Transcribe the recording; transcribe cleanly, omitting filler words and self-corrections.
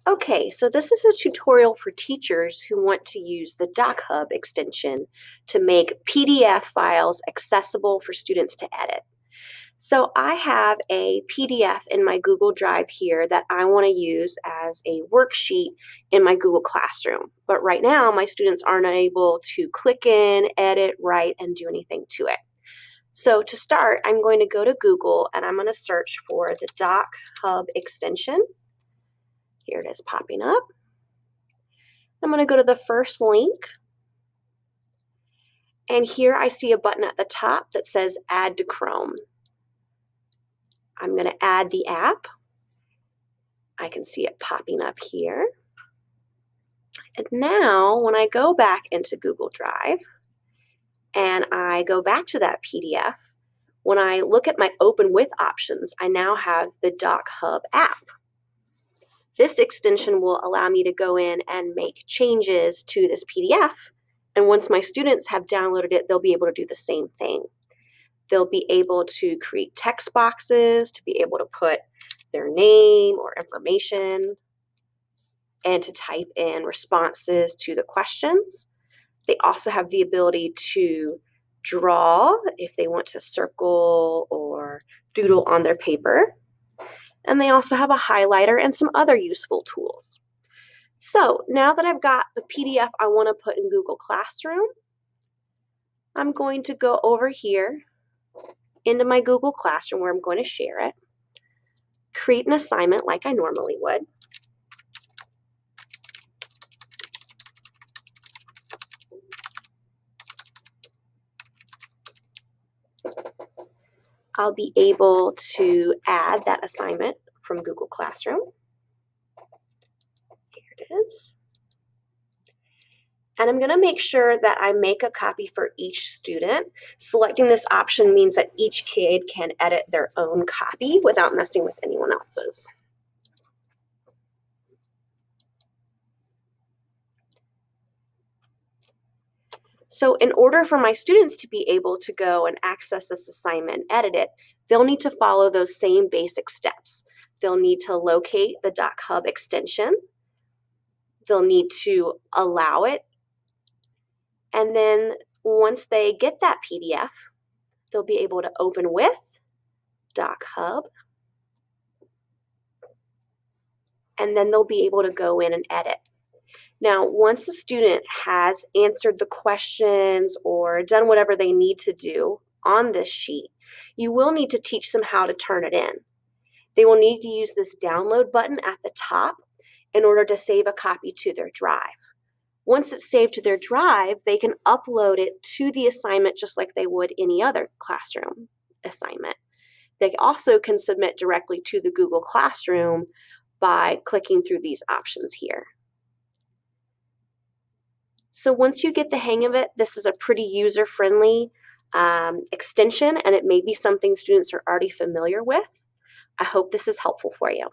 Okay, so this is a tutorial for teachers who want to use the DocHub extension to make PDF files accessible for students to edit. So I have a PDF in my Google Drive here that I want to use as a worksheet in my Google Classroom. But right now, my students aren't able to click in, edit, write, and do anything to it. So to start, I'm going to go to Google and I'm going to search for the DocHub extension. Here it is popping up. I'm going to go to the first link, and here I see a button at the top that says Add to Chrome. I'm going to add the app. I can see it popping up here. And now when I go back into Google Drive and I go back to that PDF, when I look at my Open With options, I now have the DocHub app. This extension will allow me to go in and make changes to this PDF. And once my students have downloaded it, they'll be able to do the same thing. They'll be able to create text boxes, to be able to put their name or information, and to type in responses to the questions. They also have the ability to draw if they want to circle or doodle on their paper. And they also have a highlighter and some other useful tools. So now that I've got the PDF I want to put in Google Classroom, I'm going to go over here into my Google Classroom where I'm going to share it, create an assignment like I normally would. I'll be able to add that assignment from Google Classroom. Here it is. And I'm going to make sure that I make a copy for each student. Selecting this option means that each kid can edit their own copy without messing with anyone else's. So in order for my students to be able to go and access this assignment and edit it, they'll need to follow those same basic steps. They'll need to locate the DocHub extension. They'll need to allow it. And then once they get that PDF, they'll be able to open with DocHub. And then they'll be able to go in and edit. Now, once a student has answered the questions or done whatever they need to do on this sheet, you will need to teach them how to turn it in. They will need to use this download button at the top in order to save a copy to their drive. Once it's saved to their drive, they can upload it to the assignment just like they would any other classroom assignment. They also can submit directly to the Google Classroom by clicking through these options here. So once you get the hang of it, this is a pretty user-friendly extension, and it may be something students are already familiar with. I hope this is helpful for you.